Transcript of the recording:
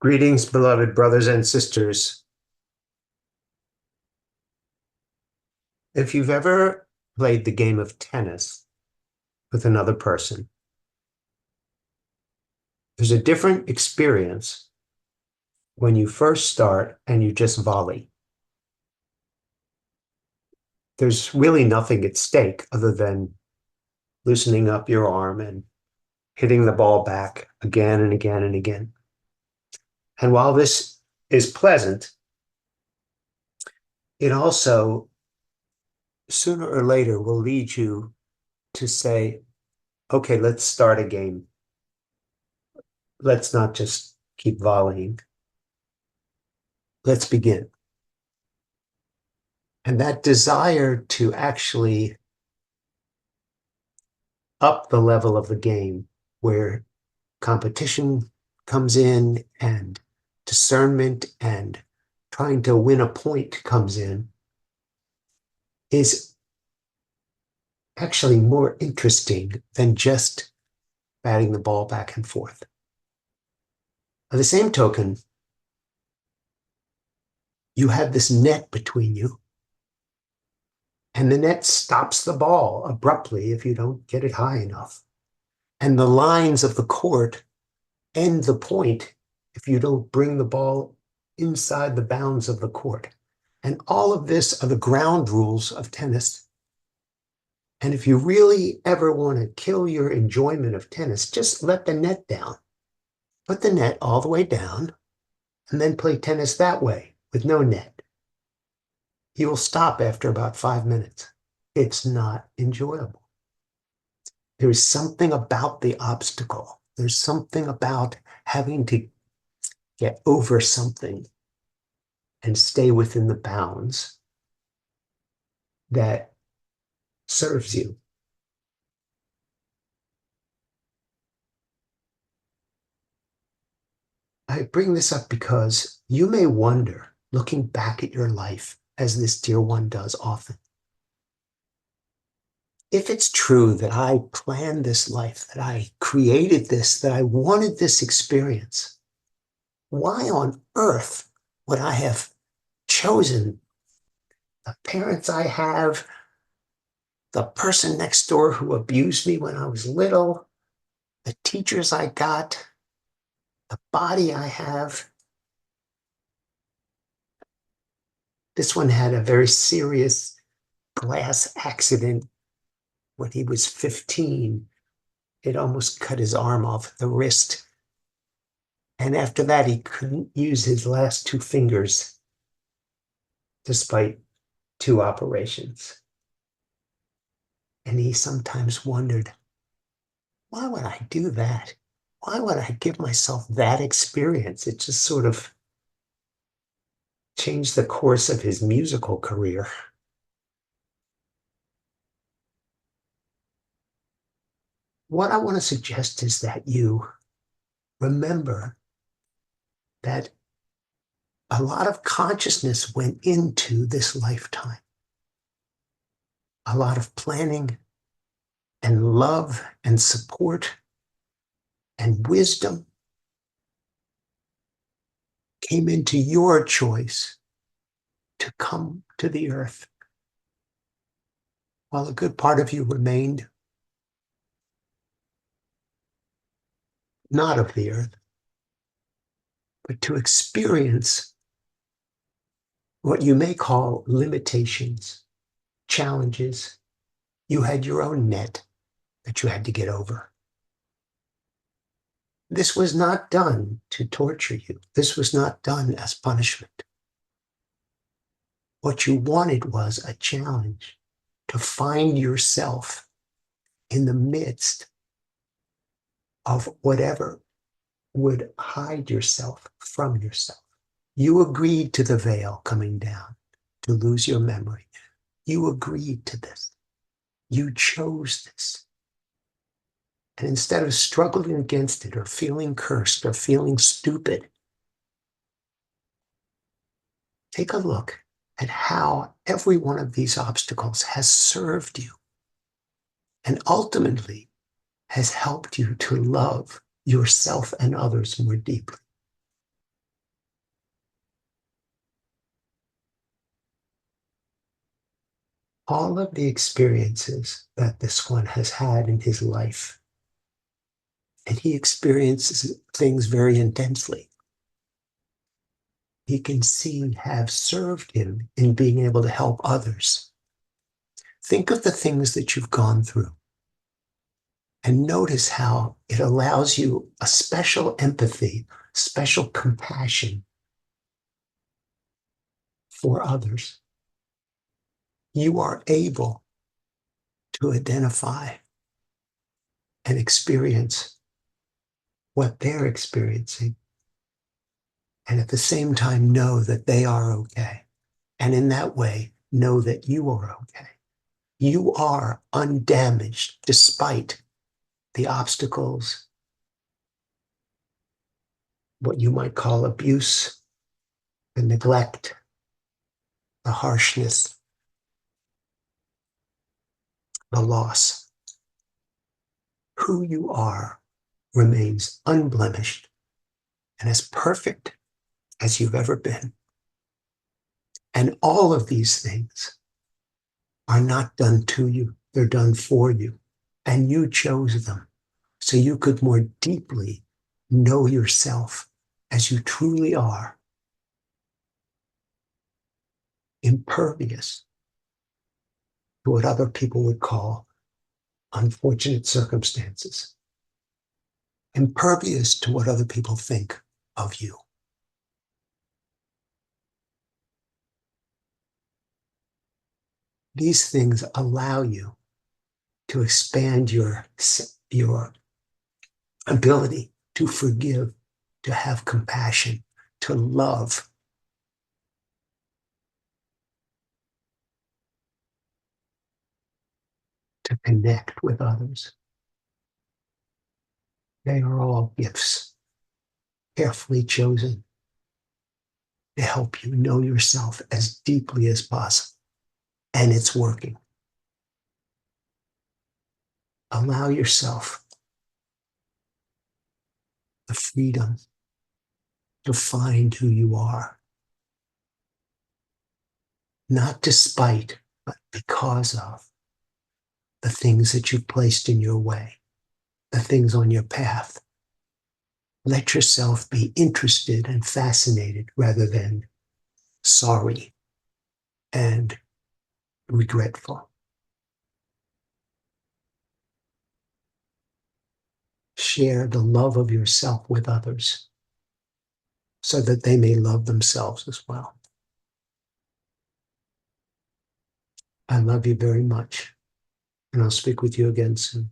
Greetings, beloved brothers and sisters. If you've ever played the game of tennis with another person, there's a different experience when you first start and you just volley. There's really nothing at stake other than loosening up your arm and hitting the ball back again and again and again. And while this is pleasant, it also sooner or later will lead you to say, okay, let's start a game. Let's not just keep volleying. Let's begin. And that desire to actually up the level of the game, where competition comes in and discernment and trying to win a point comes in, is actually more interesting than just batting the ball back and forth. By the same token, you have this net between you, and the net stops the ball abruptly if you don't get it high enough. And the lines of the court end the point if you don't bring the ball inside the bounds of the court. And all of this are the ground rules of tennis. And if you really ever want to kill your enjoyment of tennis, just let the net down. Put the net all the way down and then play tennis that way with no net. You will stop after about 5 minutes. It's not enjoyable. There is something about the obstacle. There's something about having to get over something and stay within the bounds that serves you. I bring this up because you may wonder, looking back at your life, as this dear one does often, if it's true that I planned this life, that I created this, that I wanted this experience, why on earth would I have chosen the parents I have, the person next door who abused me when I was little, the teachers I got, the body I have? This one had a very serious glass accident when he was 15. It almost cut his arm off at the wrist. And after that, he couldn't use his last two fingers despite 2 operations. And he sometimes wondered, why would I do that? Why would I give myself that experience? It just sort of changed the course of his musical career. What I want to suggest is that you remember that a lot of consciousness went into this lifetime. A lot of planning and love and support and wisdom came into your choice to come to the earth, while a good part of you remained not of the earth, but to experience what you may call limitations, challenges. You had your own net that you had to get over. This was not done to torture you. This was not done as punishment. What you wanted was a challenge to find yourself in the midst of whatever would hide yourself from yourself. You agreed to the veil coming down, to lose your memory. You agreed to this. You chose this. And instead of struggling against it or feeling cursed or feeling stupid, take a look at how every one of these obstacles has served you and ultimately has helped you to love yourself and others more deeply. all of the experiences that this one has had in his life, and he experiences things very intensely, he can see have served him in being able to help others. Think of the things that you've gone through and notice how it allows you a special empathy, special compassion for others. You are able to identify and experience what they're experiencing, and at the same time know that they are okay. And in that way, know that you are okay. You are undamaged despite the obstacles, what you might call abuse, the neglect, the harshness, the loss. Who you are remains unblemished and as perfect as you've ever been. And all of these things are not done to you, they're done for you. And you chose them so you could more deeply know yourself as you truly are, impervious to what other people would call unfortunate circumstances, impervious to what other people think of you. These things allow you to expand your ability to forgive, to have compassion, to love, to connect with others. They are all gifts, carefully chosen to help you know yourself as deeply as possible. And it's working. Allow yourself the freedom to find who you are, not despite, but because of the things that you've placed in your way, the things on your path. Let yourself be interested and fascinated rather than sorry and regretful. Share the love of yourself with others so that they may love themselves as well. I love you very much, and I'll speak with you again soon.